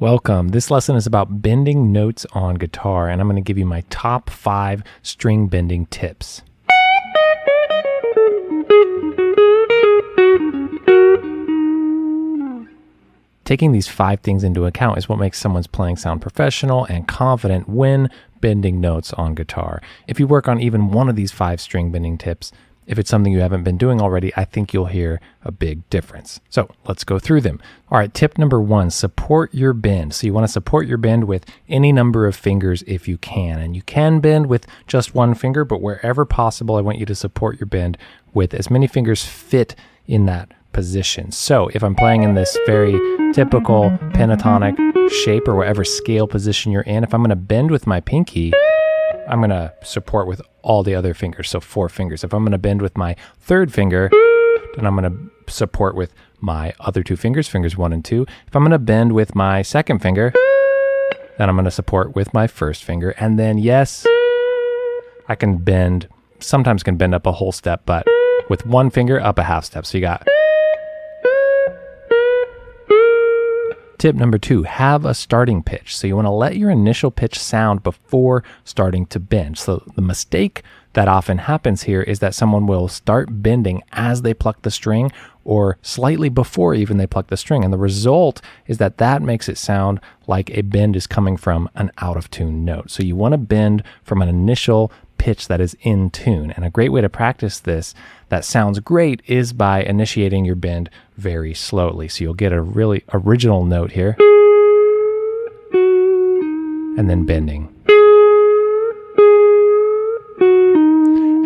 Welcome. This lesson is about bending notes on guitar, and I'm going to give you my top 5 string bending tips. Taking these 5 things into account is what makes someone's playing sound professional and confident when bending notes on guitar. If you work on even one of these 5 string bending tips, if it's something you haven't been doing already, I think you'll hear a big difference. So let's go through them. All right, tip number 1, support your bend. So you want to support your bend with any number of fingers if you can. And you can bend with just one finger, but wherever possible, I want you to support your bend with as many fingers fit in that position. So if I'm playing in this very typical pentatonic shape or whatever scale position you're in, if I'm going to bend with my pinky, I'm going to support with all the other fingers, so 4 fingers. If I'm going to bend with my 3rd finger, then I'm going to support with my other 2 fingers, fingers 1 and 2. If I'm going to bend with my 2nd finger, then I'm going to support with my 1st finger. And then, yes, I can bend, sometimes can bend up a whole step, but with 1 finger, up a half step. So you got... Tip number 2, have a starting pitch. So you want to let your initial pitch sound before starting to bend. So the mistake that often happens here is that someone will start bending as they pluck the string or slightly before even they pluck the string. And the result is that that makes it sound like a bend is coming from an out of tune note. So you want to bend from an initial pitch that is in tune. And a great way to practice this that sounds great is by initiating your bend very slowly. So you'll get a really original note here and then bending.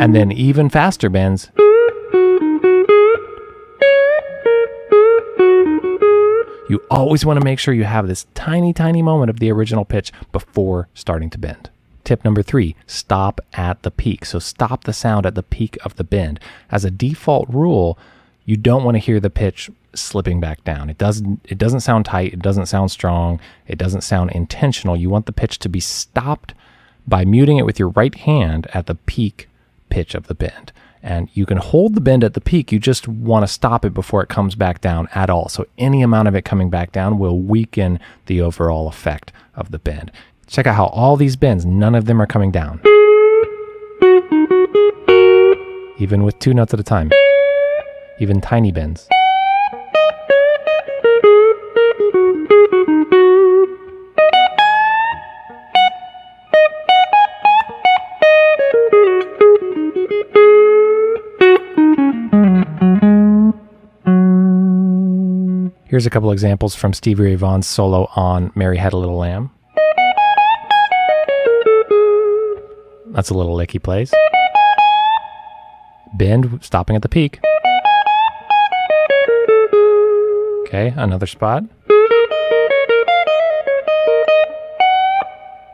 And then even faster bends. You always want to make sure you have this tiny, tiny moment of the original pitch before starting to bend. Tip number 3, stop at the peak. So stop the sound at the peak of the bend. As a default rule, you don't want to hear the pitch slipping back down. It doesn't sound tight, it doesn't sound strong, it doesn't sound intentional. You want the pitch to be stopped by muting it with your right hand at the peak pitch of the bend. And you can hold the bend at the peak, you just want to stop it before it comes back down at all. So any amount of it coming back down will weaken the overall effect of the bend. Check out how all these bends, none of them are coming down. Even with 2 notes at a time. Even tiny bends. Here's a couple examples from Stevie Ray Vaughan's solo on Mary Had a Little Lamb. That's a little lick he plays. Bend, stopping at the peak. Okay, another spot.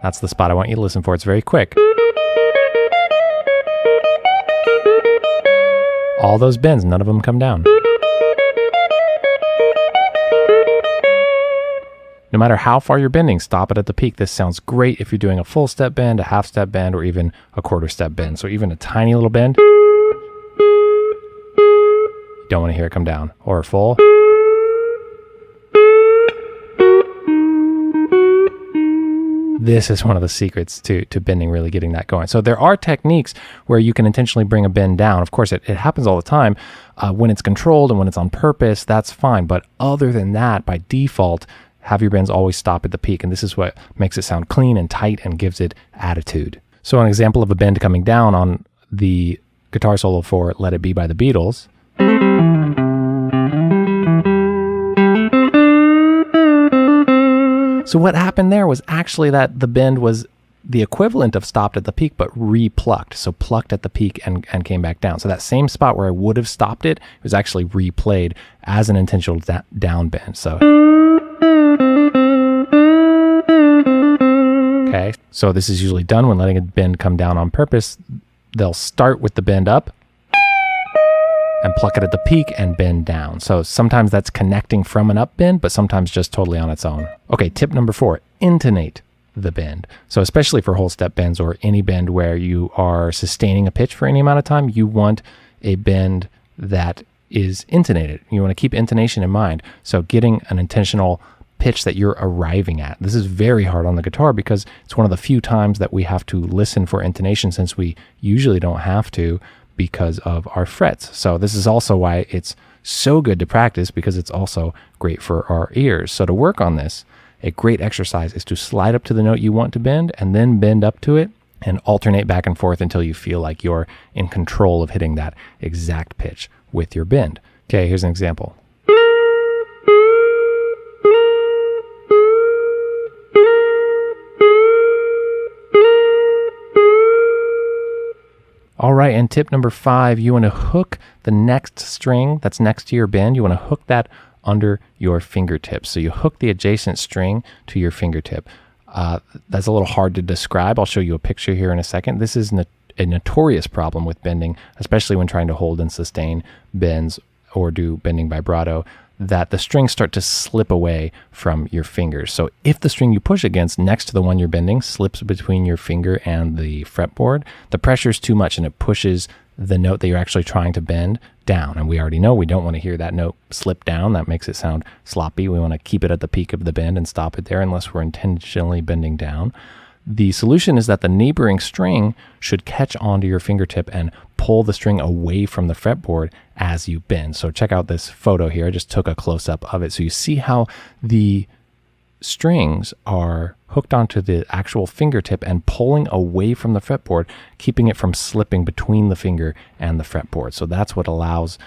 That's the spot I want you to listen for. It's very quick. All those bends, none of them come down. No matter how far you're bending, stop it at the peak. This sounds great if you're doing a full step bend, a half step bend, or even a quarter step bend. So even a tiny little bend, you don't want to hear it come down. Or a full. This is one of the secrets to bending, really getting that going. So there are techniques where you can intentionally bring a bend down. Of course, it happens all the time. When it's controlled and when it's on purpose, that's fine. But other than that, by default, have your bends always stop at the peak, and this is what makes it sound clean and tight and gives it attitude. So an example of a bend coming down on the guitar solo for Let It Be by the Beatles. So what happened there was actually that the bend was the equivalent of stopped at the peak, but re-plucked. So plucked at the peak and came back down. So that same spot where I would have stopped it was actually replayed as an intentional down bend. So... Okay, so this is usually done when letting a bend come down on purpose. They'll start with the bend up and pluck it at the peak and bend down. So sometimes that's connecting from an up bend, but sometimes just totally on its own. Okay, tip number 4, intonate the bend. So especially for whole step bends or any bend where you are sustaining a pitch for any amount of time, you want a bend that is intonated. You want to keep intonation in mind. So getting an intentional pitch that you're arriving at. This is very hard on the guitar because it's one of the few times that we have to listen for intonation, since we usually don't have to because of our frets. So this is also why it's so good to practice, because it's also great for our ears. So to work on this, a great exercise is to slide up to the note you want to bend and then bend up to it and alternate back and forth until you feel like you're in control of hitting that exact pitch with your bend. Okay, here's an example. All right, and tip number 5, you want to hook the next string that's next to your bend. You want to hook that under your fingertips. So you hook the adjacent string to your fingertip. That's a little hard to describe. I'll show you a picture here in a second. This is a notorious problem with bending, especially when trying to hold and sustain bends or do bending vibrato, that the strings start to slip away from your fingers. So if the string you push against next to the one you're bending slips between your finger and the fretboard, the pressure is too much and it pushes the note that you're actually trying to bend down. And we already know we don't want to hear that note slip down. That makes it sound sloppy. We want to keep it at the peak of the bend and stop it there unless we're intentionally bending down. The solution is that the neighboring string should catch onto your fingertip and pull the string away from the fretboard as you bend. So check out this photo here. I just took a close-up of it. So you see how the strings are hooked onto the actual fingertip and pulling away from the fretboard, keeping it from slipping between the finger and the fretboard. So that's what allows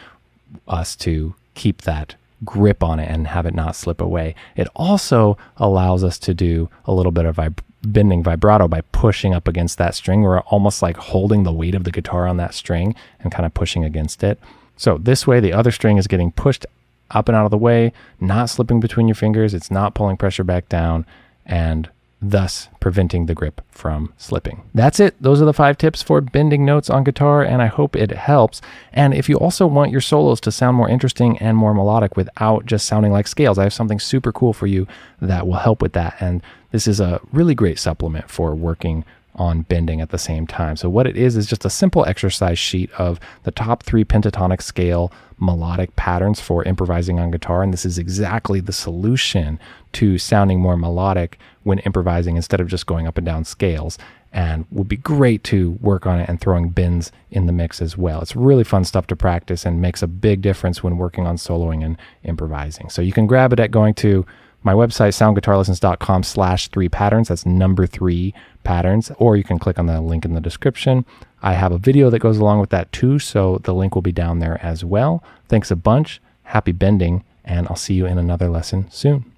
us to keep that grip on it and have it not slip away. It also allows us to do a little bit of bending vibrato by pushing up against that string. We're almost like holding the weight of the guitar on that string and kind of pushing against it. So this way the other string is getting pushed up and out of the way, not slipping between your fingers. It's not pulling pressure back down and thus preventing the grip from slipping. That's it. Those are the 5 tips for bending notes on guitar, and I hope it helps. And if you also want your solos to sound more interesting and more melodic without just sounding like scales, I have something super cool for you that will help with that. And this is a really great supplement for working on bending at the same time. So what it is just a simple exercise sheet of the top 3 pentatonic scale melodic patterns for improvising on guitar. And this is exactly the solution to sounding more melodic when improvising instead of just going up and down scales, and would be great to work on it and throwing bends in the mix as well. It's really fun stuff to practice and makes a big difference when working on soloing and improvising. So you can grab it at going to my website, soundguitarlessons.com/3patterns. That's number 3 patterns, or you can click on the link in the description. I have a video that goes along with that too, so the link will be down there as well. Thanks a bunch. Happy bending, and I'll see you in another lesson soon.